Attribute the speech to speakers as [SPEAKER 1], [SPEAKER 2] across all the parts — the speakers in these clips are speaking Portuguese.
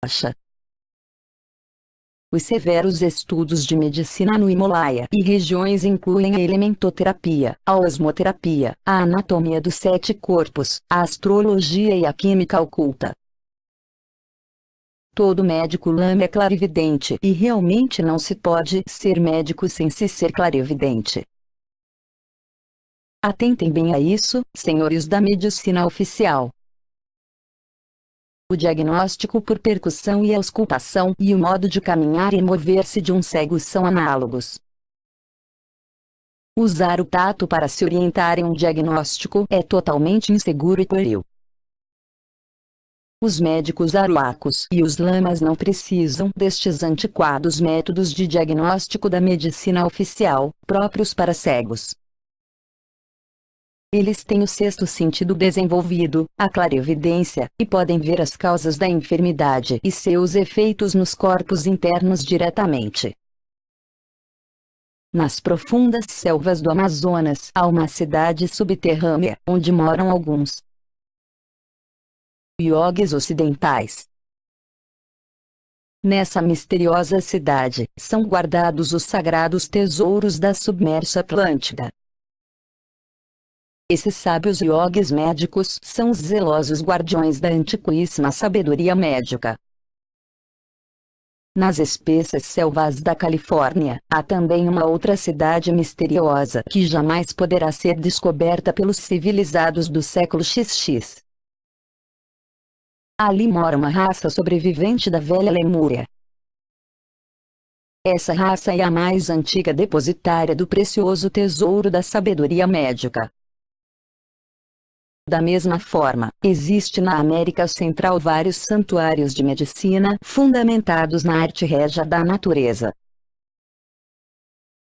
[SPEAKER 1] Acha. Os severos estudos de medicina no Himalaia e regiões incluem a elementoterapia, a osmoterapia, a anatomia dos 7 corpos, a astrologia e a química oculta. Todo médico lama é clarividente e realmente não se pode ser médico sem se ser clarividente. Atentem bem a isso, senhores da medicina oficial. O diagnóstico por percussão e auscultação e o modo de caminhar e mover-se de um cego são análogos. Usar o tato para se orientar em um diagnóstico é totalmente inseguro e pueril. Os médicos arhuacos e os lamas não precisam destes antiquados métodos de diagnóstico da medicina oficial, próprios para cegos. Eles têm o sexto sentido desenvolvido, a clarividência, e podem ver as causas da enfermidade e seus efeitos nos corpos internos diretamente. Nas profundas selvas do Amazonas há uma cidade subterrânea, onde moram alguns iogues ocidentais. Nessa misteriosa cidade, são guardados os sagrados tesouros da submersa Atlântida. Esses sábios iogues médicos são os zelosos guardiões da antiquíssima sabedoria médica. Nas espessas selvas da Califórnia, há também uma outra cidade misteriosa que jamais poderá ser descoberta pelos civilizados do século XX. Ali mora uma raça sobrevivente da velha Lemúria. Essa raça é a mais antiga depositária do precioso tesouro da sabedoria médica. Da mesma forma, existe na América Central vários santuários de medicina fundamentados na arte régia da natureza.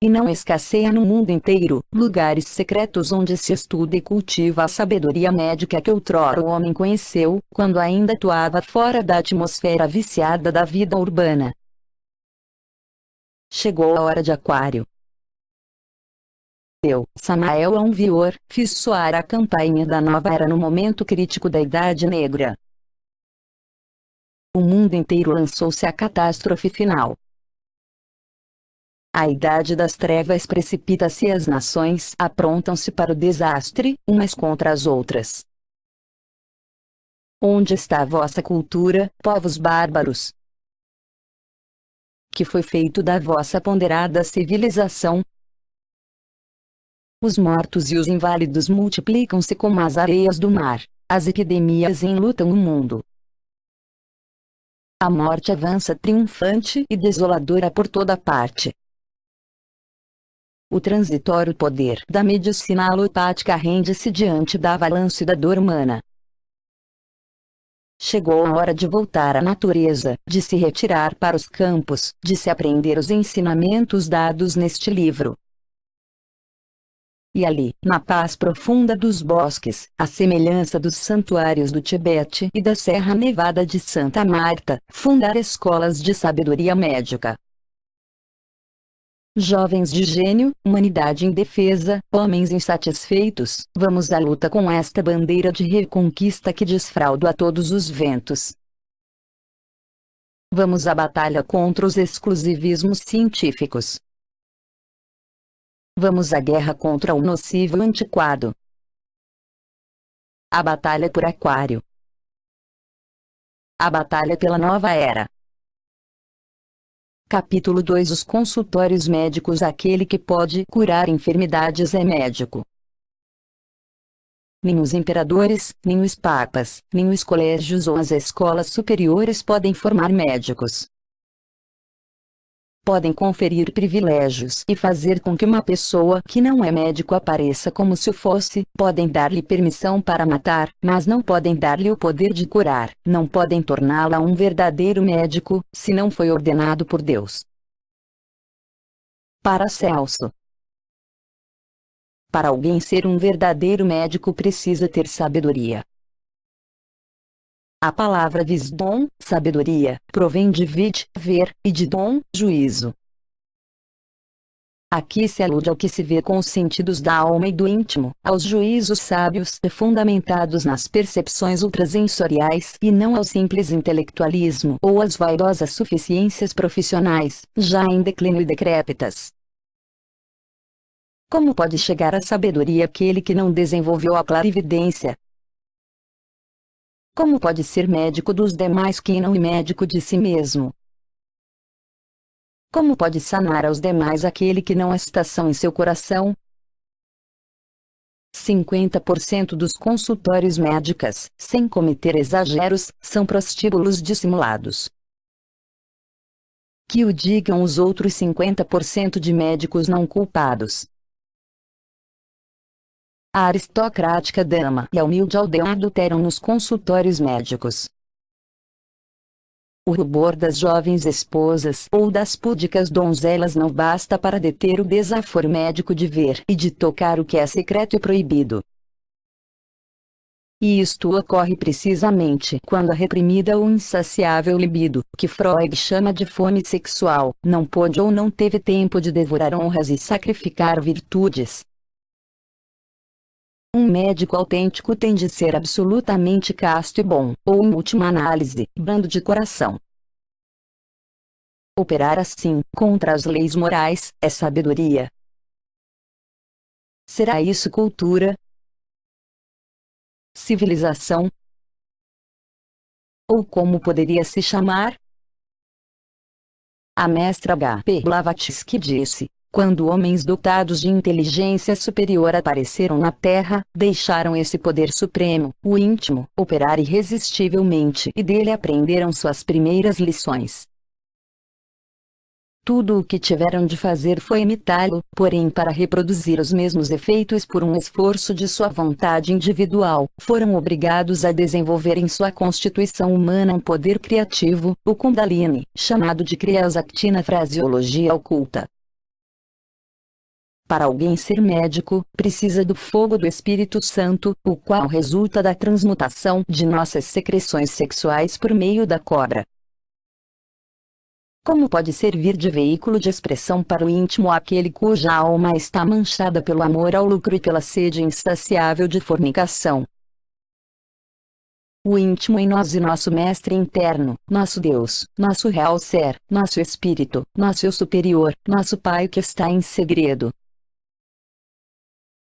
[SPEAKER 1] E não escasseia no mundo inteiro lugares secretos onde se estuda e cultiva a sabedoria médica que outrora o homem conheceu, quando ainda atuava fora da atmosfera viciada da vida urbana. Chegou a hora de Aquário. Eu, Samael Aunvior, fiz soar a campainha da nova era no momento crítico da Idade Negra. O mundo inteiro lançou-se à catástrofe final. A Idade das Trevas precipita-se e as nações aprontam-se para o desastre, umas contra as outras. Onde está a vossa cultura, povos bárbaros? Que foi feito da vossa ponderada civilização? Os mortos e os inválidos multiplicam-se como as areias do mar. As epidemias enlutam o mundo. A morte avança triunfante e desoladora por toda parte. O transitório poder da medicina alopática rende-se diante da avalanche da dor humana. Chegou a hora de voltar à natureza, de se retirar para os campos, de se aprender os ensinamentos dados neste livro. E ali, na paz profunda dos bosques, à semelhança dos santuários do Tibete e da Serra Nevada de Santa Marta, fundar escolas de sabedoria médica. Jovens de gênio, humanidade indefesa, homens insatisfeitos, vamos à luta com esta bandeira de reconquista que desfralda a todos os ventos. Vamos à batalha contra os exclusivismos científicos. Vamos à guerra contra o nocivo antiquado. A batalha por Aquário. A batalha pela nova era. Capítulo 2. Os consultórios médicos. Aquele que pode curar enfermidades é médico. Nem os imperadores, nem os papas, nem os colégios ou as escolas superiores podem formar médicos. Podem conferir privilégios e fazer com que uma pessoa que não é médico apareça como se o fosse, podem dar-lhe permissão para matar, mas não podem dar-lhe o poder de curar, não podem torná-la um verdadeiro médico, se não foi ordenado por Deus. Paracelso. Para alguém ser um verdadeiro médico precisa ter sabedoria. A palavra wisdom, sabedoria, provém de vid, ver, e de dom, juízo. Aqui se alude ao que se vê com os sentidos da alma e do íntimo, aos juízos sábios e fundamentados nas percepções ultrasensoriais e não ao simples intelectualismo ou às vaidosas suficiências profissionais, já em declínio e decrépitas. Como pode chegar à sabedoria aquele que não desenvolveu a clarividência? Como pode ser médico dos demais quem não é médico de si mesmo? Como pode sanar aos demais aquele que não há estação em seu coração? 50% dos consultórios médicos, sem cometer exageros, são prostíbulos dissimulados. Que o digam os outros 50% de médicos não culpados. A aristocrática dama e a humilde aldeã adulteram nos consultórios médicos. O rubor das jovens esposas ou das púdicas donzelas não basta para deter o desaforo médico de ver e de tocar o que é secreto e proibido. E isto ocorre precisamente quando a reprimida ou insaciável libido, que Freud chama de fome sexual, não pôde ou não teve tempo de devorar honras e sacrificar virtudes. Um médico autêntico tem de ser absolutamente casto e bom, ou em última análise, brando de coração. Operar assim, contra as leis morais, é sabedoria. Será isso cultura? Civilização? Ou como poderia se chamar? A mestra H.P. Blavatsky disse: quando homens dotados de inteligência superior apareceram na Terra, deixaram esse poder supremo, o íntimo, operar irresistivelmente e dele aprenderam suas primeiras lições. Tudo o que tiveram de fazer foi imitá-lo, porém para reproduzir os mesmos efeitos por um esforço de sua vontade individual, foram obrigados a desenvolver em sua constituição humana um poder criativo, o Kundalini, chamado de Kriya-Shakti na fraseologia oculta. Para alguém ser médico, precisa do fogo do Espírito Santo, o qual resulta da transmutação de nossas secreções sexuais por meio da cobra. Como pode servir de veículo de expressão para o íntimo aquele cuja alma está manchada pelo amor ao lucro e pela sede insaciável de fornicação? O íntimo em nós e nosso mestre interno, nosso Deus, nosso real ser, nosso Espírito, nosso eu superior, nosso Pai que está em segredo.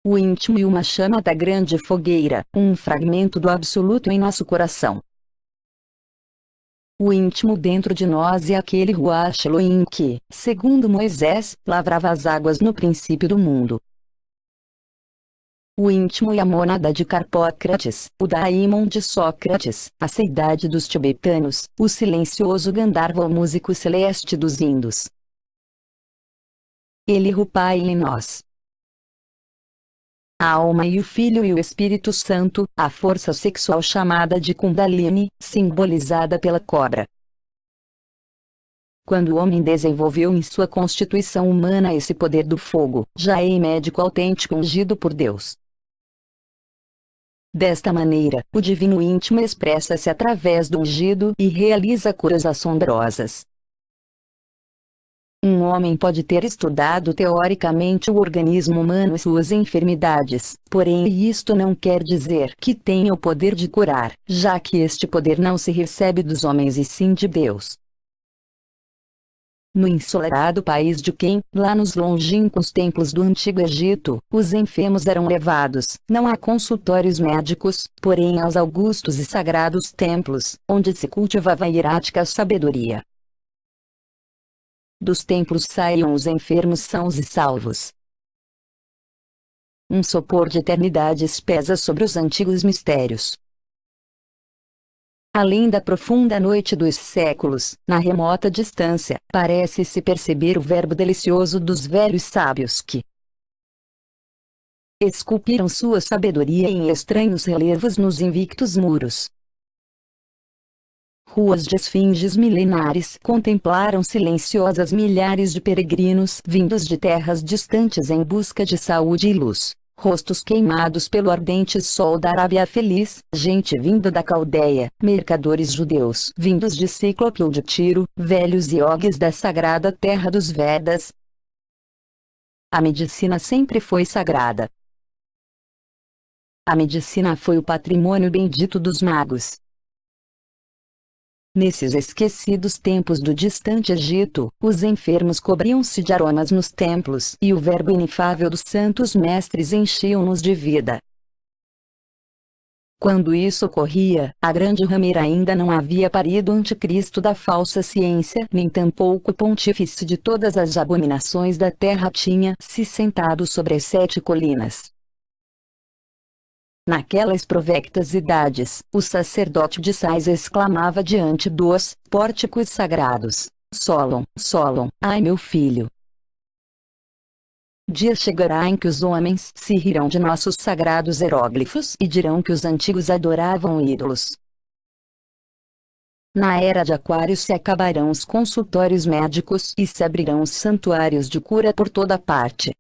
[SPEAKER 1] O íntimo e uma chama da grande fogueira, um fragmento do absoluto em nosso coração. O íntimo dentro de nós é aquele Ruach Elohim que, segundo Moisés, lavrava as águas no princípio do mundo. O íntimo e a mônada de Carpócrates, o daimon de Sócrates, a seidade dos tibetanos, o silencioso Gandharva, o músico celeste dos indos. Ele o Pai em nós. A alma e o Filho e o Espírito Santo, a força sexual chamada de Kundalini, simbolizada pela cobra. Quando o homem desenvolveu em sua constituição humana esse poder do fogo, já é médico autêntico ungido por Deus. Desta maneira, o divino íntimo expressa-se através do ungido e realiza curas assombrosas. Um homem pode ter estudado teoricamente o organismo humano e suas enfermidades, porém isto não quer dizer que tenha o poder de curar, já que este poder não se recebe dos homens e sim de Deus. No ensolarado país de Qem, lá nos longínquos templos do Antigo Egito, os enfermos eram levados, não a consultórios médicos, porém aos augustos e sagrados templos, onde se cultivava a hierática sabedoria. Dos templos saíam os enfermos sãos e salvos. Um sopor de eternidades pesa sobre os antigos mistérios. Além da profunda noite dos séculos, na remota distância, parece-se perceber o verbo delicioso dos velhos sábios que esculpiram sua sabedoria em estranhos relevos nos invictos muros. Ruas de esfinges milenares contemplaram silenciosas milhares de peregrinos vindos de terras distantes em busca de saúde e luz, rostos queimados pelo ardente sol da Arábia feliz, gente vinda da Caldeia, mercadores judeus vindos de Cíclope ou de Tiro, velhos iogues da sagrada terra dos Vedas. A medicina sempre foi sagrada. A medicina foi o patrimônio bendito dos magos. Nesses esquecidos tempos do distante Egito, os enfermos cobriam-se de aromas nos templos e o verbo inefável dos santos mestres enchiam-nos de vida. Quando isso ocorria, a grande rameira ainda não havia parido o anticristo da falsa ciência, nem tampouco o pontífice de todas as abominações da terra tinha se sentado sobre as 7 colinas. Naquelas provectas idades, o sacerdote de Sais exclamava diante dos pórticos sagrados: Solon, Solon, ai meu filho! Dia chegará em que os homens se rirão de nossos sagrados hieróglifos e dirão que os antigos adoravam ídolos. Na era de Aquário se acabarão os consultórios médicos e se abrirão os santuários de cura por toda parte.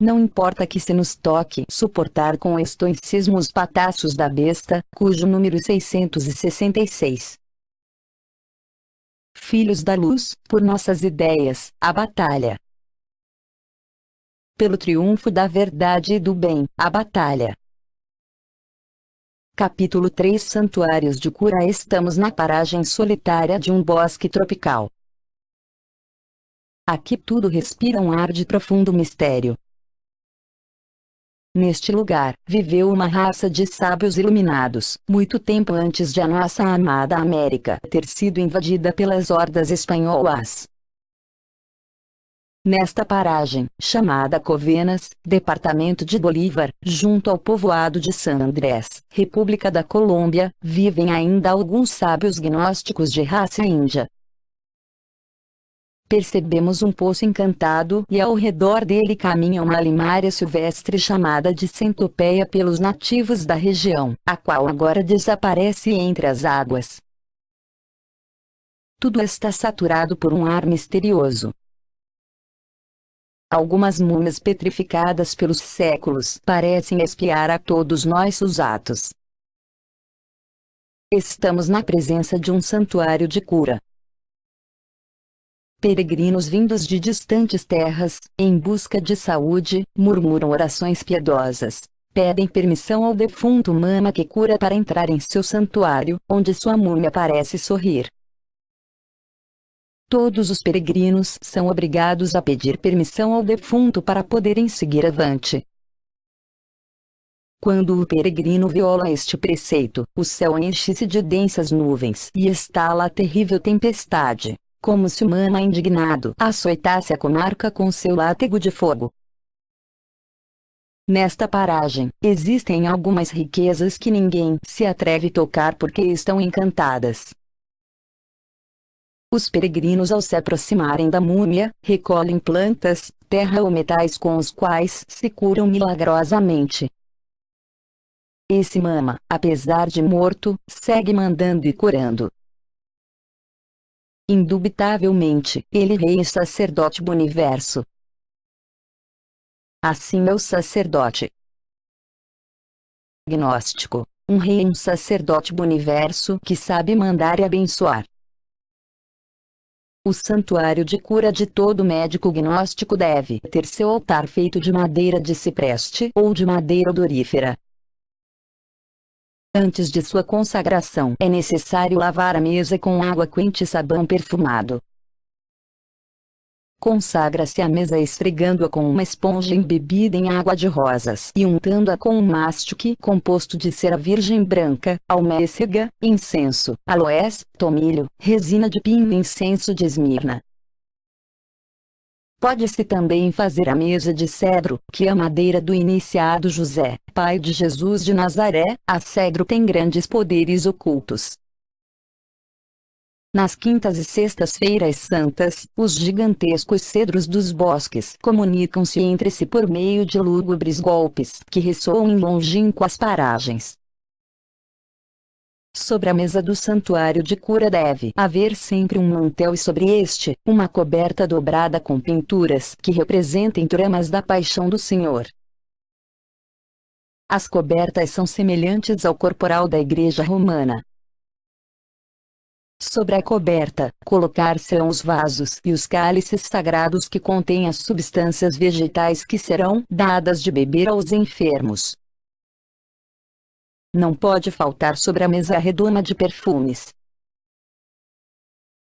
[SPEAKER 1] Não importa que se nos toque suportar com estoicismo os pataços da besta, cujo número 666. Filhos da luz, por nossas ideias, a batalha. Pelo triunfo da verdade e do bem, a batalha. Capítulo 3 Santuários de cura. Estamos na paragem solitária de um bosque tropical. Aqui tudo respira um ar de profundo mistério. Neste lugar, viveu uma raça de sábios iluminados, muito tempo antes de a nossa amada América ter sido invadida pelas hordas espanholas. Nesta paragem, chamada Covenas, departamento de Bolívar, junto ao povoado de San Andrés, República da Colômbia, vivem ainda alguns sábios gnósticos de raça índia. Percebemos um poço encantado e ao redor dele caminha uma limária silvestre chamada de centopeia pelos nativos da região, a qual agora desaparece entre as águas. Tudo está saturado por um ar misterioso. Algumas múmias petrificadas pelos séculos parecem espiar a todos nossos atos. Estamos na presença de um santuário de cura. Peregrinos vindos de distantes terras, em busca de saúde, murmuram orações piedosas. Pedem permissão ao defunto Mama que cura para entrar em seu santuário, onde sua múmia parece sorrir. Todos os peregrinos são obrigados a pedir permissão ao defunto para poderem seguir avante. Quando o peregrino viola este preceito, o céu enche-se de densas nuvens e estala a terrível tempestade, como se o Mama indignado açoitasse a comarca com seu látego de fogo. Nesta paragem, existem algumas riquezas que ninguém se atreve a tocar porque estão encantadas. Os peregrinos, ao se aproximarem da múmia, recolhem plantas, terra ou metais com os quais se curam milagrosamente. Esse Mama, apesar de morto, segue mandando e curando. Indubitavelmente, ele rei e sacerdote do universo. Assim é o sacerdote gnóstico, um rei e um sacerdote do universo que sabe mandar e abençoar. O santuário de cura de todo médico gnóstico deve ter seu altar feito de madeira de cipreste ou de madeira odorífera. Antes de sua consagração, é necessário lavar a mesa com água quente e sabão perfumado. Consagra-se a mesa esfregando-a com uma esponja embebida em água de rosas e untando-a com um mastique composto de cera virgem branca, almécega, incenso, aloés, tomilho, resina de pinho e incenso de esmirna. Pode-se também fazer a mesa de cedro, que é a madeira do iniciado José, pai de Jesus de Nazaré. A cedro tem grandes poderes ocultos. Nas quintas e sextas-feiras santas, os gigantescos cedros dos bosques comunicam-se entre si por meio de lúgubres golpes que ressoam em longínquas paragens. Sobre a mesa do santuário de cura deve haver sempre um mantel e sobre este, uma coberta dobrada com pinturas que representem tramas da paixão do Senhor. As cobertas são semelhantes ao corporal da Igreja Romana. Sobre a coberta, colocar-se-ão os vasos e os cálices sagrados que contêm as substâncias vegetais que serão dadas de beber aos enfermos. Não pode faltar sobre a mesa a redoma de perfumes.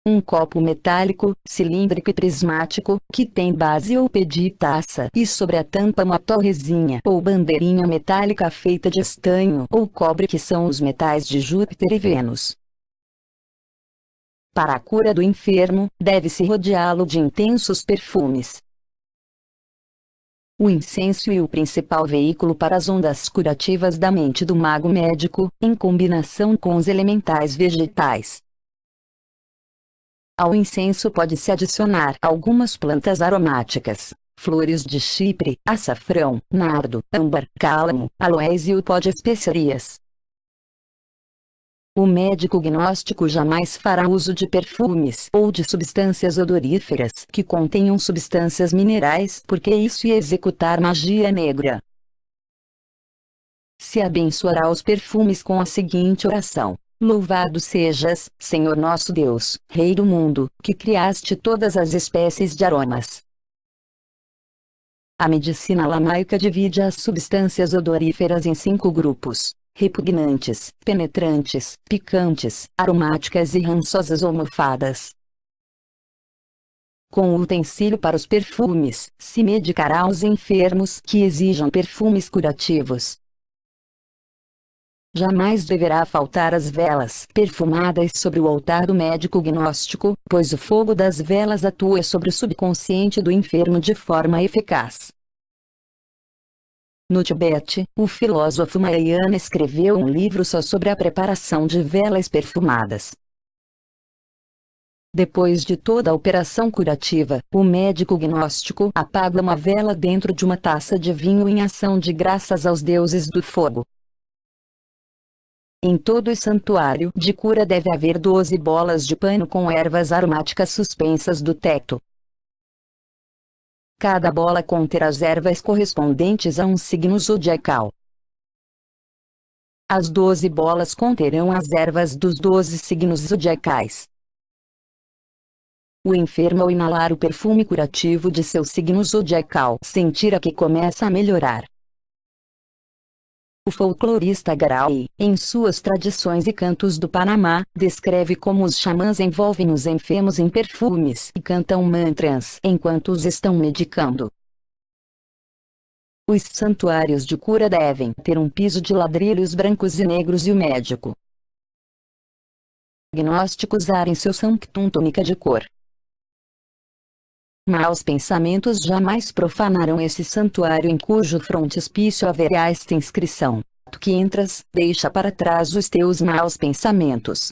[SPEAKER 1] Um copo metálico, cilíndrico e prismático, que tem base ou pedi taça e sobre a tampa uma torrezinha ou bandeirinha metálica feita de estanho ou cobre, que são os metais de Júpiter e Vênus. Para a cura do enfermo, deve-se rodeá-lo de intensos perfumes. O incenso é o principal veículo para as ondas curativas da mente do mago médico, em combinação com os elementais vegetais. Ao incenso pode-se adicionar algumas plantas aromáticas, flores de Chipre, açafrão, nardo, âmbar, cálamo, aloés e o pó de especiarias. O médico gnóstico jamais fará uso de perfumes ou de substâncias odoríferas que contenham substâncias minerais, porque isso ia executar magia negra. Se abençoará os perfumes com a seguinte oração: Louvado sejas, Senhor nosso Deus, Rei do mundo, que criaste todas as espécies de aromas. A medicina lamaica divide as substâncias odoríferas em 5 grupos: repugnantes, penetrantes, picantes, aromáticas e rançosas ou mofadas. Com o utensílio para os perfumes, se medicará os enfermos que exijam perfumes curativos. Jamais deverá faltar as velas perfumadas sobre o altar do médico gnóstico, pois o fogo das velas atua sobre o subconsciente do enfermo de forma eficaz. No Tibete, o filósofo Mahayana escreveu um livro só sobre a preparação de velas perfumadas. Depois de toda a operação curativa, o médico gnóstico apaga uma vela dentro de uma taça de vinho em ação de graças aos deuses do fogo. Em todo o santuário de cura deve haver 12 bolas de pano com ervas aromáticas suspensas do teto. Cada bola conterá as ervas correspondentes a um signo zodiacal. As 12 bolas conterão as ervas dos 12 signos zodiacais. O enfermo, ao inalar o perfume curativo de seu signo zodiacal, sentirá que começa a melhorar. O folclorista Garay, em suas Tradições e Cantos do Panamá, descreve como os xamãs envolvem os enfermos em perfumes e cantam mantras enquanto os estão medicando. Os santuários de cura devem ter um piso de ladrilhos brancos e negros e o médico gnóstico usar em seu sanctum túnica de cor. Maus pensamentos jamais profanarão esse santuário em cujo frontispício haverá esta inscrição: Tu que entras, deixa para trás os teus maus pensamentos.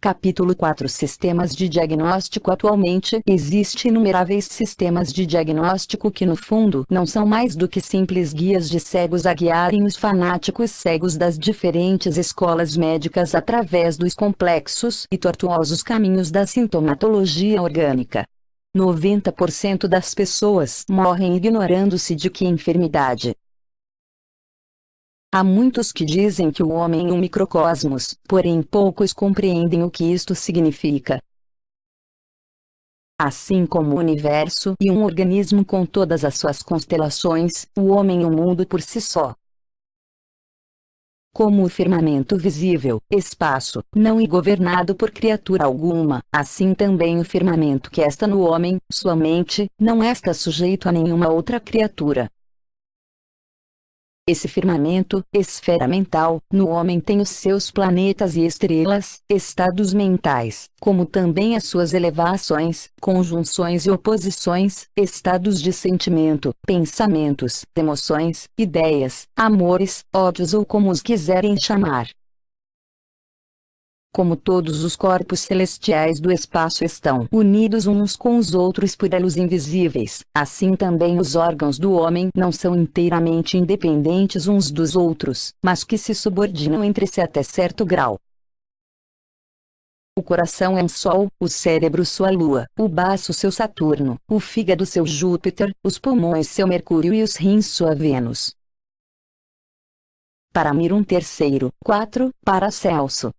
[SPEAKER 1] Capítulo 4 Sistemas de diagnóstico. Atualmente, existem inumeráveis sistemas de diagnóstico que no fundo não são mais do que simples guias de cegos a guiarem os fanáticos cegos das diferentes escolas médicas através dos complexos e tortuosos caminhos da sintomatologia orgânica. 90% das pessoas morrem ignorando-se de que enfermidade. Há muitos que dizem que o homem é um microcosmos, porém poucos compreendem o que isto significa. Assim como o universo e um organismo com todas as suas constelações, o homem é um mundo por si só. Como o firmamento visível, espaço, não é governado por criatura alguma, assim também o firmamento que está no homem, sua mente, não está sujeito a nenhuma outra criatura. Esse firmamento, esfera mental, no homem tem os seus planetas e estrelas, estados mentais, como também as suas elevações, conjunções e oposições, estados de sentimento, pensamentos, emoções, ideias, amores, ódios ou como os quiserem chamar. Como todos os corpos celestiais do espaço estão unidos uns com os outros por elos invisíveis, assim também os órgãos do homem não são inteiramente independentes uns dos outros, mas que se subordinam entre si até certo grau. O coração é um Sol, o cérebro sua Lua, o baço seu Saturno, o fígado seu Júpiter, os pulmões seu Mercúrio e os rins sua Vênus. Para Mir um terceiro, 4, Paracelso.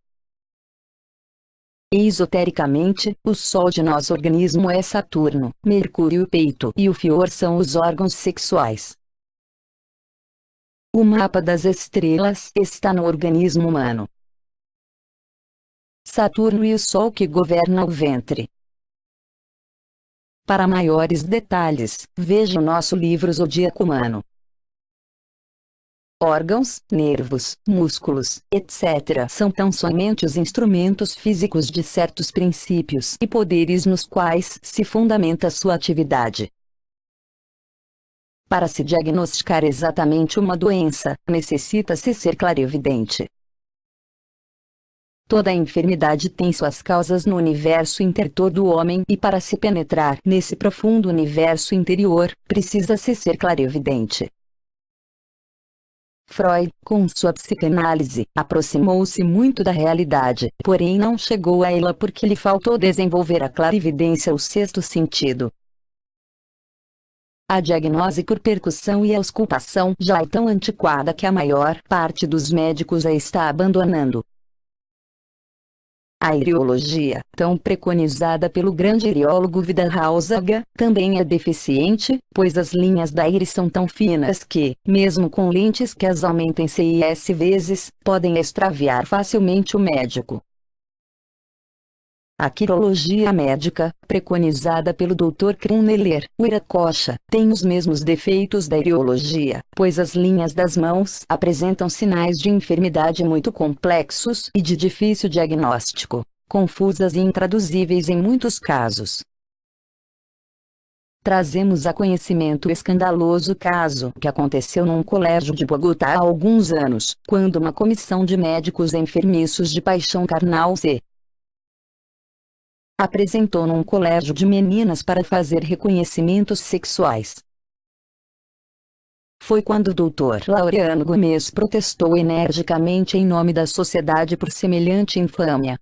[SPEAKER 1] Esotericamente, o Sol de nosso organismo é Saturno, Mercúrio o peito e o Fior são os órgãos sexuais. O mapa das estrelas está no organismo humano. Saturno e o Sol que governa o ventre. Para maiores detalhes, veja o nosso livro Zodíaco Humano. Órgãos, nervos, músculos, etc. são tão somente os instrumentos físicos de certos princípios e poderes nos quais se fundamenta sua atividade. Para se diagnosticar exatamente uma doença, necessita-se ser clarividente. Toda enfermidade tem suas causas no universo interior do homem e para se penetrar nesse profundo universo interior, precisa-se ser clarividente. Freud, com sua psicanálise, aproximou-se muito da realidade, porém não chegou a ela porque lhe faltou desenvolver a clarividência, o sexto sentido. A diagnose por percussão e auscultação já é tão antiquada que a maior parte dos médicos a está abandonando. A iriologia, tão preconizada pelo grande iriólogo Vidal-Hausaga, também é deficiente, pois as linhas da íris são tão finas que, mesmo com lentes que as aumentem CIS vezes, podem extraviar facilmente o médico. A quirologia médica, preconizada pelo Dr. Krumneller, Wiracocha, tem os mesmos defeitos da iriologia, pois as linhas das mãos apresentam sinais de enfermidade muito complexos e de difícil diagnóstico, confusas e intraduzíveis em muitos casos. Trazemos a conhecimento o escandaloso caso que aconteceu num colégio de Bogotá há alguns anos, quando uma comissão de médicos enfermiços de paixão carnal se apresentou num colégio de meninas para fazer reconhecimentos sexuais. Foi quando o Dr. Laureano Gomes protestou energicamente em nome da sociedade por semelhante infâmia.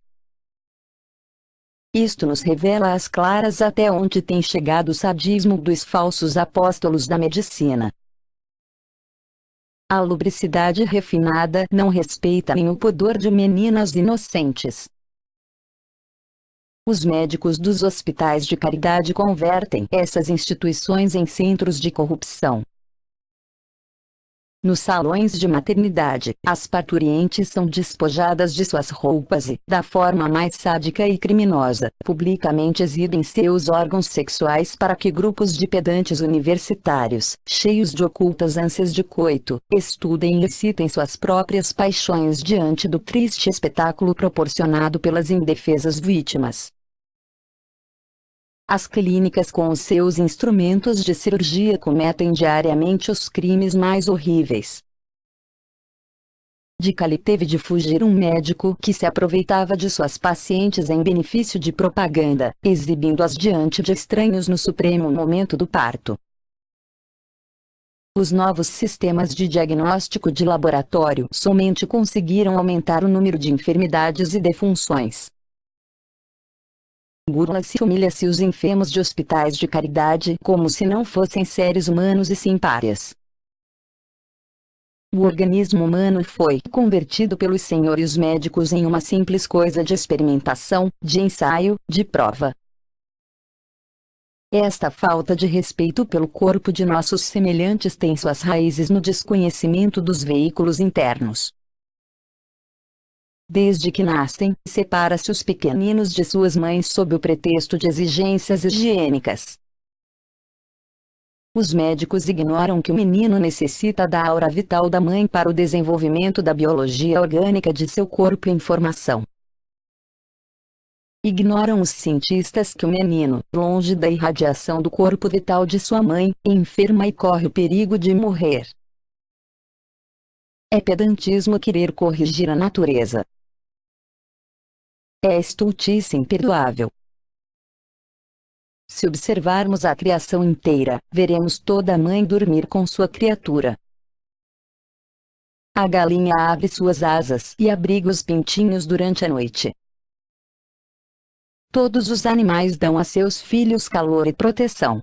[SPEAKER 1] Isto nos revela às claras até onde tem chegado o sadismo dos falsos apóstolos da medicina. A lubricidade refinada não respeita nem o pudor de meninas inocentes. Os médicos dos hospitais de caridade convertem essas instituições em centros de corrupção. Nos salões de maternidade, as parturientes são despojadas de suas roupas e, da forma mais sádica e criminosa, publicamente exibem seus órgãos sexuais para que grupos de pedantes universitários, cheios de ocultas ânsias de coito, estudem e excitem suas próprias paixões diante do triste espetáculo proporcionado pelas indefesas vítimas. As clínicas com os seus instrumentos de cirurgia cometem diariamente os crimes mais horríveis. De Cali teve de fugir um médico que se aproveitava de suas pacientes em benefício de propaganda, exibindo-as diante de estranhos no supremo momento do parto. Os novos sistemas de diagnóstico de laboratório somente conseguiram aumentar o número de enfermidades e defunções. Burla-se e humilha-se os enfermos de hospitais de caridade como se não fossem seres humanos e sim párias. O organismo humano foi convertido pelos senhores médicos em uma simples coisa de experimentação, de ensaio, de prova. Esta falta de respeito pelo corpo de nossos semelhantes tem suas raízes no desconhecimento dos veículos internos. Desde que nascem, separa-se os pequeninos de suas mães sob o pretexto de exigências higiênicas. Os médicos ignoram que o menino necessita da aura vital da mãe para o desenvolvimento da biologia orgânica de seu corpo em formação. Ignoram os cientistas que o menino, longe da irradiação do corpo vital de sua mãe, enferma e corre o perigo de morrer. É pedantismo querer corrigir a natureza. É estultice imperdoável. Se observarmos a criação inteira, veremos toda mãe dormir com sua criatura. A galinha abre suas asas e abriga os pintinhos durante a noite. Todos os animais dão a seus filhos calor e proteção.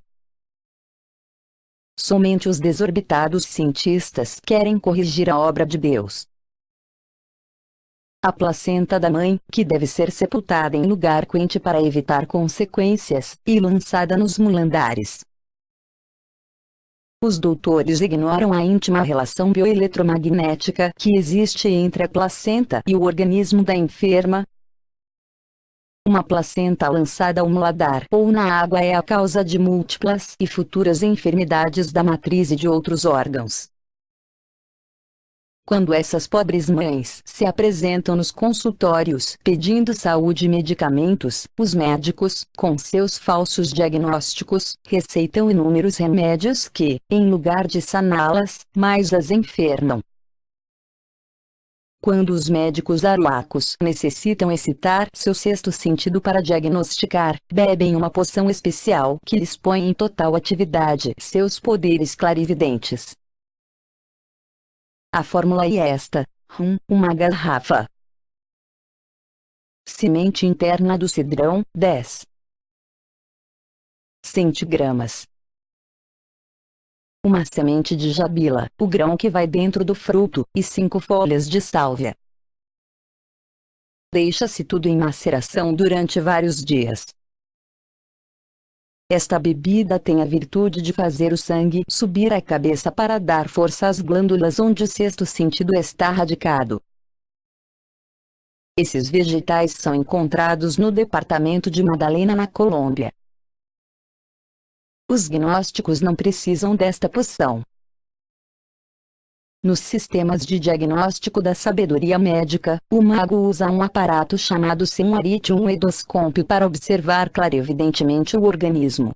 [SPEAKER 1] Somente os desorbitados cientistas querem corrigir a obra de Deus. A placenta da mãe, que deve ser sepultada em lugar quente para evitar consequências, e lançada nos mulandares. Os doutores ignoram a íntima relação bioeletromagnética que existe entre a placenta e o organismo da enferma. Uma placenta lançada ao muladar ou na água é a causa de múltiplas e futuras enfermidades da matriz e de outros órgãos. Quando essas pobres mães se apresentam nos consultórios pedindo saúde e medicamentos, os médicos, com seus falsos diagnósticos, receitam inúmeros remédios que, em lugar de saná-las, mais as enfermam. Quando os médicos arhuacos necessitam excitar seu sexto sentido para diagnosticar, bebem uma poção especial que lhes põe em total atividade seus poderes clarividentes. A fórmula é esta: uma garrafa. Semente interna do cedrão, 10 centigramas. Uma semente de jabila, o grão que vai dentro do fruto, e 5 folhas de sálvia. Deixa-se tudo em maceração durante vários dias. Esta bebida tem a virtude de fazer o sangue subir à cabeça para dar força às glândulas onde o sexto sentido está radicado. Esses vegetais são encontrados no departamento de Madalena, na Colômbia. Os gnósticos não precisam desta poção. Nos sistemas de diagnóstico da sabedoria médica, o mago usa um aparato chamado um endoscópio para observar clarividentemente o organismo.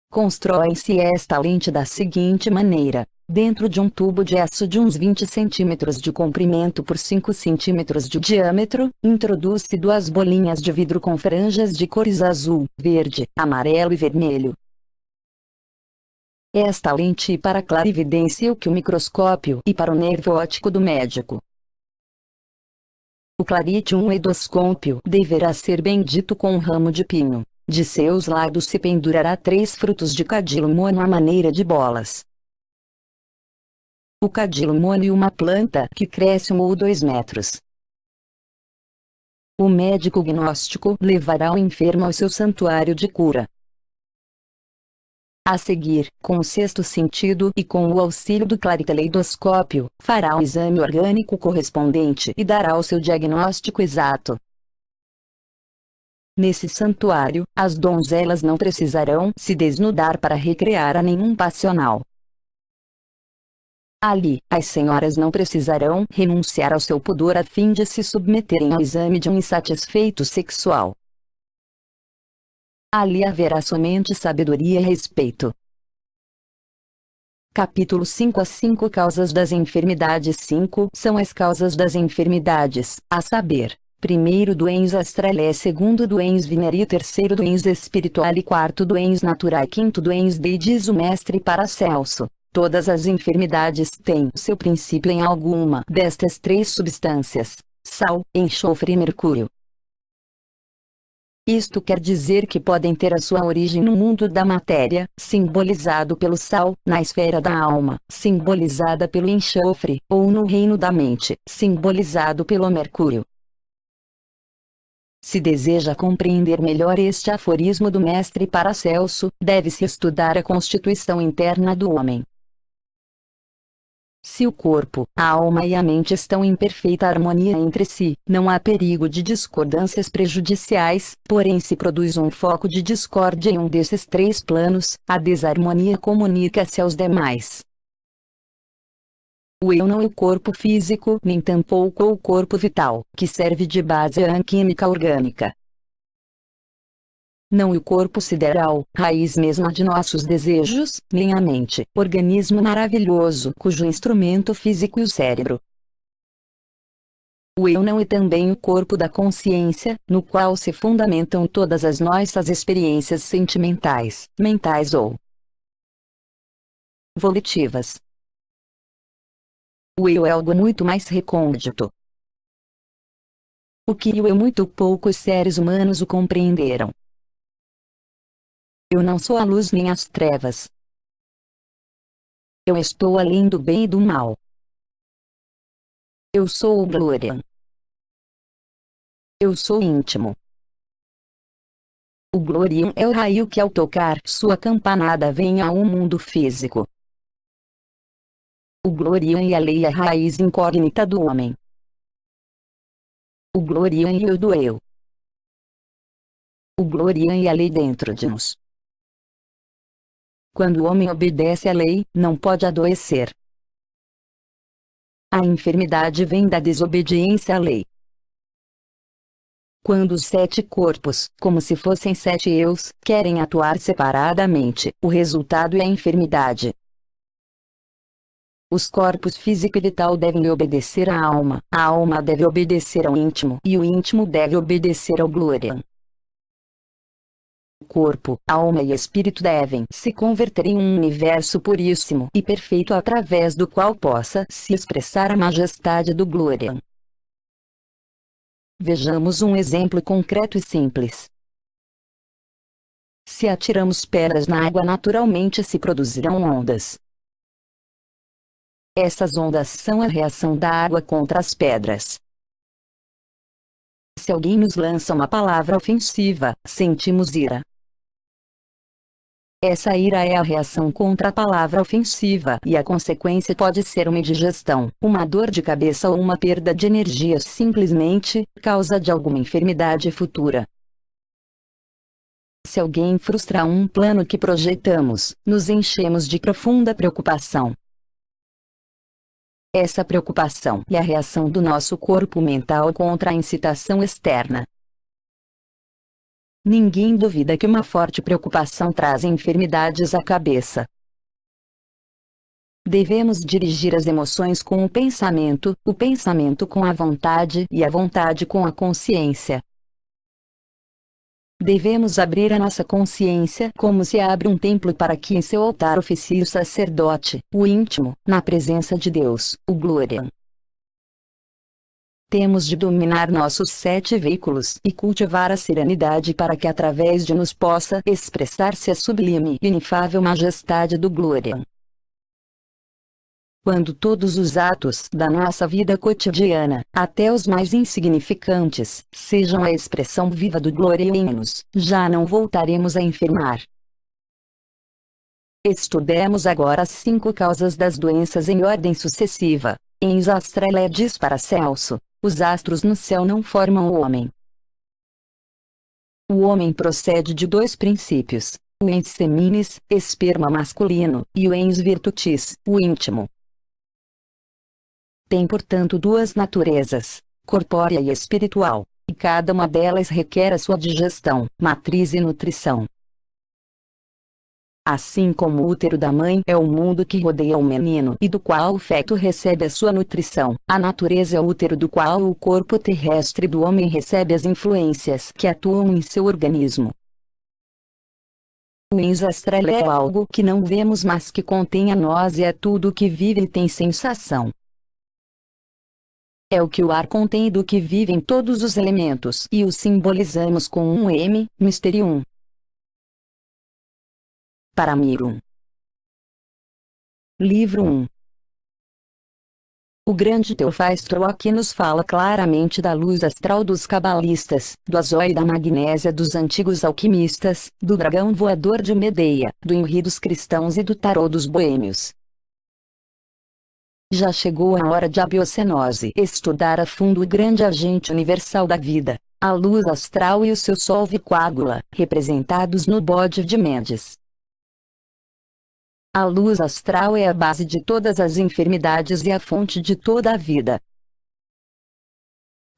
[SPEAKER 1] Constrói-se esta lente da seguinte maneira: dentro de um tubo de aço de uns 20 centímetros de comprimento por 5 centímetros de diâmetro, introduz-se 2 bolinhas de vidro com franjas de cores azul, verde, amarelo e vermelho. Esta lente é para a clarividência o que o microscópio e para o nervo óptico do médico. O endoscópio deverá ser bendito com um ramo de pinho. De seus lados se pendurará 3 frutos de cadilo mono à maneira de bolas. O cadilo mono é uma planta que cresce 1 ou 2 metros. O médico gnóstico levará o enfermo ao seu santuário de cura. A seguir, com o sexto sentido e com o auxílio do clariteleidoscópio, fará o exame orgânico correspondente e dará o seu diagnóstico exato. Nesse santuário, as donzelas não precisarão se desnudar para recrear a nenhum passional. Ali, as senhoras não precisarão renunciar ao seu pudor a fim de se submeterem ao exame de um insatisfeito sexual. Ali haverá somente sabedoria e respeito. Capítulo 5. As 5 causas das enfermidades. 5 são as causas das enfermidades, a saber: primeiro, doença astral, segundo, doença venérea, terceiro, doença espiritual e quarto, doença natural, quinto, doença de, diz o mestre Paracelso. Todas as enfermidades têm seu princípio em alguma destas 3 substâncias: sal, enxofre e mercúrio. Isto quer dizer que podem ter a sua origem no mundo da matéria, simbolizado pelo sal, na esfera da alma, simbolizada pelo enxofre, ou no reino da mente, simbolizado pelo mercúrio. Se deseja compreender melhor este aforismo do mestre Paracelso, deve-se estudar a constituição interna do homem. Se o corpo, a alma e a mente estão em perfeita harmonia entre si, não há perigo de discordâncias prejudiciais, porém se produz um foco de discórdia em um desses 3 planos, a desarmonia comunica-se aos demais. O eu não é o corpo físico, nem tampouco o corpo vital, que serve de base à química orgânica. Não o corpo sideral, raiz mesma de nossos desejos, nem a mente, organismo maravilhoso cujo instrumento físico é o cérebro. O eu não é também o corpo da consciência, no qual se fundamentam todas as nossas experiências sentimentais, mentais ou volitivas. O eu é algo muito mais recôndito. O que o eu muito poucos seres humanos o compreenderam. Eu não sou a luz nem as trevas. Eu estou além do bem e do mal. Eu sou o Glorian. Eu sou íntimo. O Glorian é o raio que ao tocar sua campanada vem ao mundo físico. O Glorian e a lei é a raiz incógnita do homem. O Glorian e o do eu. O Glorian e a lei dentro de nós. Quando o homem obedece à lei, não pode adoecer. A enfermidade vem da desobediência à lei. Quando os 7 corpos, como se fossem 7 eus, querem atuar separadamente, o resultado é a enfermidade. Os corpos físico e vital devem obedecer à alma, a alma deve obedecer ao íntimo e o íntimo deve obedecer ao Glorian. O corpo, alma e espírito devem se converter em um universo puríssimo e perfeito através do qual possa se expressar a majestade do Glorian. Vejamos um exemplo concreto e simples. Se atiramos pedras na água, naturalmente se produzirão ondas. Essas ondas são a reação da água contra as pedras. Se alguém nos lança uma palavra ofensiva, sentimos ira. Essa ira é a reação contra a palavra ofensiva e a consequência pode ser uma indigestão, uma dor de cabeça ou uma perda de energia, simplesmente causa de alguma enfermidade futura. Se alguém frustra um plano que projetamos, nos enchemos de profunda preocupação. Essa preocupação é a reação do nosso corpo mental contra a incitação externa. Ninguém duvida que uma forte preocupação traz enfermidades à cabeça. Devemos dirigir as emoções com o pensamento com a vontade e a vontade com a consciência. Devemos abrir a nossa consciência como se abre um templo para que em seu altar oficie o sacerdote, o íntimo, na presença de Deus, o Glorian. Temos de dominar nossos 7 veículos e cultivar a serenidade para que através de nos possa expressar-se a sublime e inefável majestade do Glorian. Quando todos os atos da nossa vida cotidiana, até os mais insignificantes, sejam a expressão viva do Glorian em nós, já não voltaremos a enfermar. Estudemos agora as 5 causas das doenças em ordem sucessiva. Ens astrale diz Paracelso: os astros no céu não formam o homem. O homem procede de 2 princípios, o ens seminis, esperma masculino, e o ens virtutis, o íntimo. Tem, portanto, 2 naturezas, corpórea e espiritual, e cada uma delas requer a sua digestão, matriz e nutrição. Assim como o útero da mãe é o mundo que rodeia o menino e do qual o feto recebe a sua nutrição, a natureza é o útero do qual o corpo terrestre do homem recebe as influências que atuam em seu organismo. O ens astrale é algo que não vemos mas que contém a nós e é tudo o que vive e tem sensação. É o que o ar contém e do que vivem todos os elementos e o simbolizamos com um M, Mysterium. Paramirum. Livro 1. O grande Teofastro aqui nos fala claramente da luz astral dos cabalistas, do azóio e da magnésia dos antigos alquimistas, do dragão voador de Medeia, do Enri dos cristãos e do tarô dos boêmios. Já chegou a hora de a biocenose estudar a fundo o grande agente universal da vida, a luz astral e o seu solvicoágula, representados no bode de Mendes. A luz astral é a base de todas as enfermidades e a fonte de toda a vida.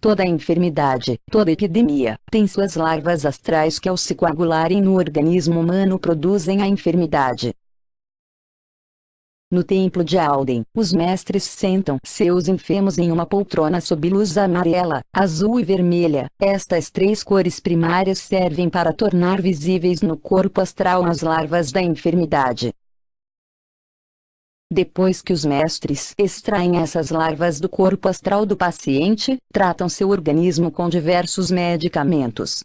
[SPEAKER 1] Toda enfermidade, toda epidemia, tem suas larvas astrais que ao se coagularem no organismo humano produzem a enfermidade. No templo de Alden, os mestres sentam seus enfermos em uma poltrona sob luz amarela, azul e vermelha. Estas 3 cores primárias servem para tornar visíveis no corpo astral as larvas da enfermidade. Depois que os mestres extraem essas larvas do corpo astral do paciente, tratam seu organismo com diversos medicamentos.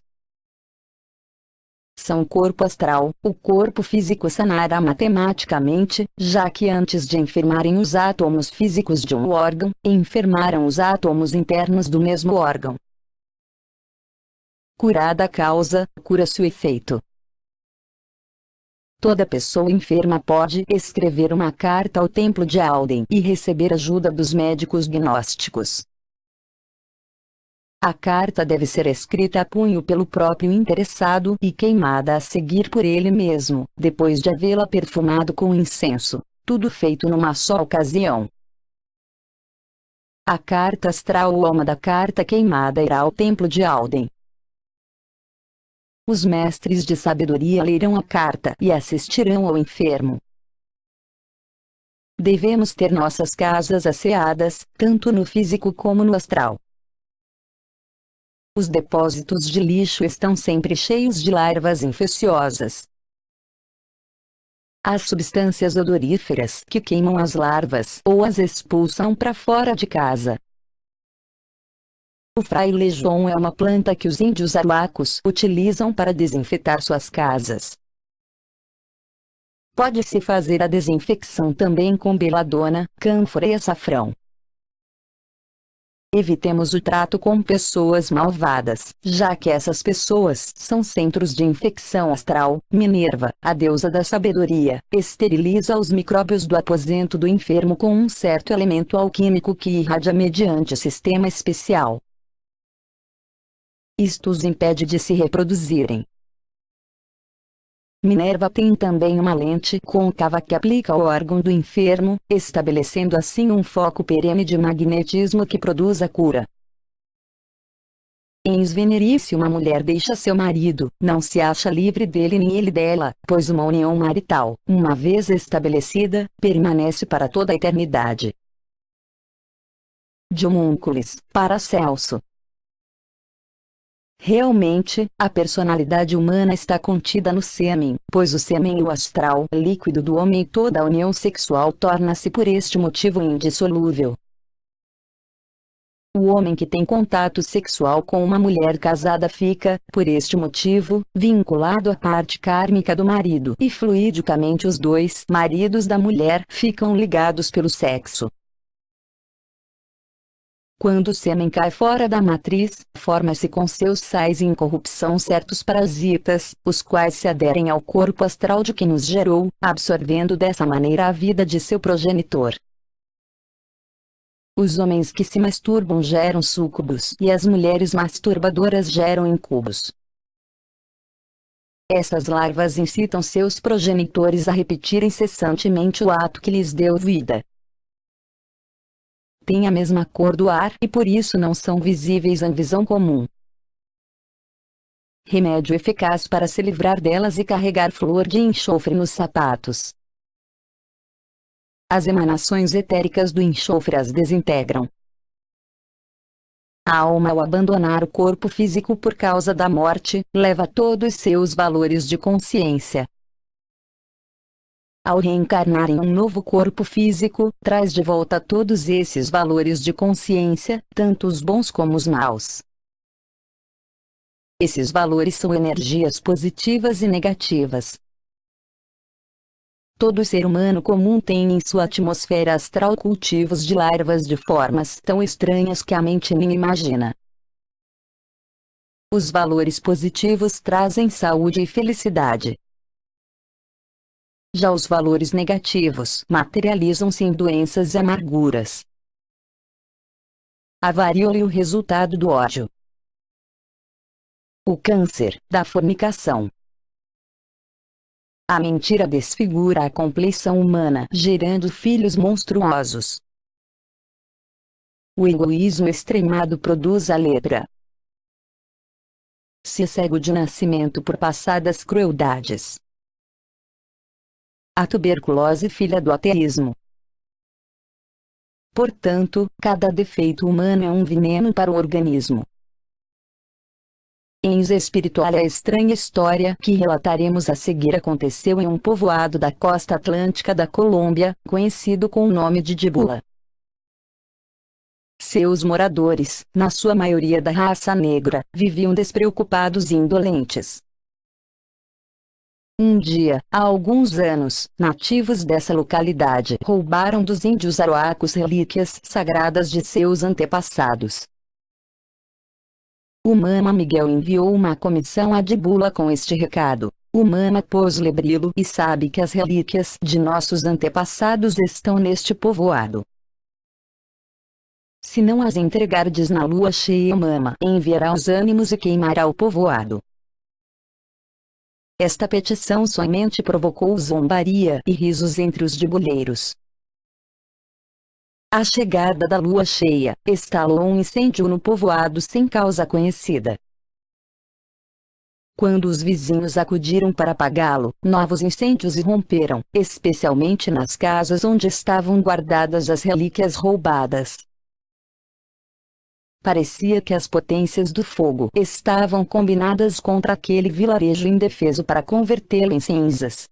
[SPEAKER 1] são o corpo astral, o corpo físico sanará matematicamente, já que antes de enfermarem os átomos físicos de um órgão, enfermaram os átomos internos do mesmo órgão. Curada a causa, cura-se o efeito. Toda pessoa enferma pode escrever uma carta ao templo de Alden e receber ajuda dos médicos gnósticos. A carta deve ser escrita a punho pelo próprio interessado e queimada a seguir por ele mesmo, depois de havê-la perfumado com incenso, tudo feito numa só ocasião. A carta astral ou alma da carta queimada irá ao templo de Alden. Os mestres de sabedoria lerão a carta e assistirão ao enfermo. Devemos ter nossas casas asseadas, tanto no físico como no astral. Os depósitos de lixo estão sempre cheios de larvas infecciosas. As substâncias odoríferas que queimam as larvas ou as expulsam para fora de casa. O frailejão é uma planta que os índios aruacos utilizam para desinfetar suas casas. Pode-se fazer a desinfecção também com beladona, cânfora e açafrão. Evitemos o trato com pessoas malvadas, já que essas pessoas são centros de infecção astral. Minerva, a deusa da sabedoria, esteriliza os micróbios do aposento do enfermo com um certo elemento alquímico que irradia mediante sistema especial. Isto os impede de se reproduzirem. Minerva tem também uma lente côncava que aplica ao órgão do enfermo, estabelecendo assim um foco perene de magnetismo que produz a cura. Em Svenerice, uma mulher deixa seu marido, não se acha livre dele nem ele dela, pois uma união marital, uma vez estabelecida, permanece para toda a eternidade. De Homúnculis, Paracelso. Realmente, a personalidade humana está contida no sêmen, pois o sêmen e o astral líquido do homem e toda a união sexual torna-se por este motivo indissolúvel. O homem que tem contato sexual com uma mulher casada fica, por este motivo, vinculado à parte kármica do marido e fluidicamente os dois maridos da mulher ficam ligados pelo sexo. Quando o sêmen cai fora da matriz, forma-se com seus sais em corrupção certos parasitas, os quais se aderem ao corpo astral de quem os gerou, absorvendo dessa maneira a vida de seu progenitor. Os homens que se masturbam geram súcubos e as mulheres masturbadoras geram incubos. Essas larvas incitam seus progenitores a repetir incessantemente o ato que lhes deu vida. Têm a mesma cor do ar e por isso não são visíveis à visão comum. Remédio eficaz para se livrar delas e carregar flor de enxofre nos sapatos. As emanações etéricas do enxofre as desintegram. A alma, ao abandonar o corpo físico por causa da morte, leva todos seus valores de consciência. Ao reencarnar em um novo corpo físico, traz de volta todos esses valores de consciência, tanto os bons como os maus. Esses valores são energias positivas e negativas. Todo ser humano comum tem em sua atmosfera astral cultivos de larvas de formas tão estranhas que a mente nem imagina. Os valores positivos trazem saúde e felicidade. Já os valores negativos materializam-se em doenças e amarguras. A varíola e o resultado do ódio. O câncer, da fornicação. A mentira desfigura a compleição humana, gerando filhos monstruosos. O egoísmo extremado produz a lepra. Se é cego de nascimento por passadas crueldades. A tuberculose, filha do ateísmo. Portanto, cada defeito humano é um veneno para o organismo. Em Espiritual, a estranha história que relataremos a seguir aconteceu em um povoado da costa atlântica da Colômbia, conhecido com o nome de Dibula. Seus moradores, na sua maioria da raça negra, viviam despreocupados e indolentes. Um dia, há alguns anos, nativos dessa localidade roubaram dos índios aruacos relíquias sagradas de seus antepassados. O Mama Miguel enviou uma comissão a Dibula com este recado. O Mama pôs Lebrilo e sabe que as relíquias de nossos antepassados estão neste povoado. Se não as entregardes na lua cheia, Mama enviará os ânimos e queimará o povoado. Esta petição somente provocou zombaria e risos entre os dibuleiros. A chegada da lua cheia estalou um incêndio no povoado sem causa conhecida. Quando os vizinhos acudiram para apagá-lo, novos incêndios irromperam, especialmente nas casas onde estavam guardadas as relíquias roubadas. Parecia que as potências do fogo estavam combinadas contra aquele vilarejo indefeso para convertê-lo em cinzas.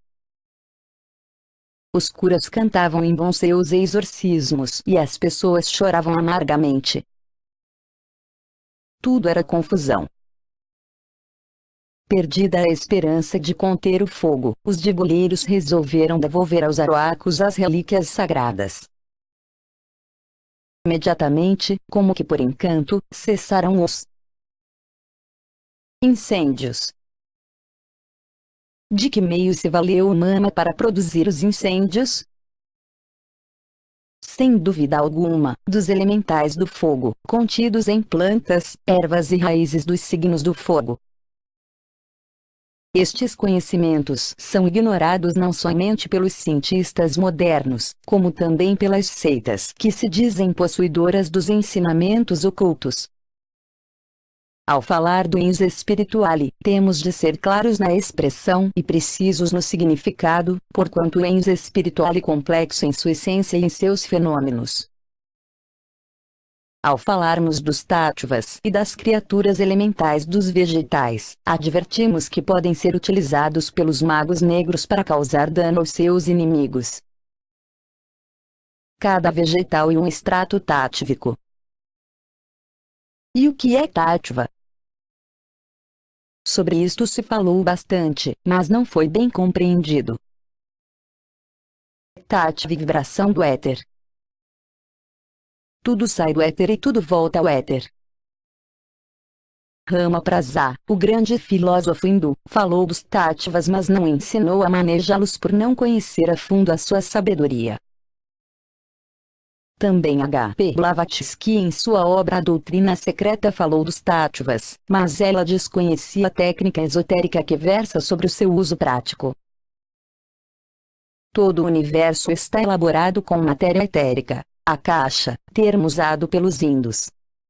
[SPEAKER 1] Os curas cantavam em vão seus exorcismos e as pessoas choravam amargamente. Tudo era confusão. Perdida a esperança de conter o fogo, os dibuleiros resolveram devolver aos aruacos as relíquias sagradas. Imediatamente, como que por encanto, cessaram os incêndios. De que meio se valeu o Mama para produzir os incêndios? Sem dúvida alguma, dos elementais do fogo, contidos em plantas, ervas e raízes dos signos do fogo. Estes conhecimentos são ignorados não somente pelos cientistas modernos, como também pelas seitas que se dizem possuidoras dos ensinamentos ocultos. Ao falar do ens spirituale, temos de ser claros na expressão e precisos no significado, porquanto o ens spirituale é complexo em sua essência e em seus fenômenos. Ao falarmos dos tattvas e das criaturas elementais dos vegetais, advertimos que podem ser utilizados pelos magos negros para causar dano aos seus inimigos. Cada vegetal e um extrato tátvico. E o que é tattva? Sobre isto se falou bastante, mas não foi bem compreendido. Tattva, vibração do éter. Tudo sai do éter e tudo volta ao éter. Rama Prasad, o grande filósofo hindu, falou dos tattvas, mas não ensinou a manejá-los por não conhecer a fundo a sua sabedoria. Também H. P. Blavatsky em sua obra A Doutrina Secreta falou dos tattvas, mas ela desconhecia a técnica esotérica que versa sobre o seu uso prático. Todo o universo está elaborado com matéria etérica. A caixa, termo usado pelos índios,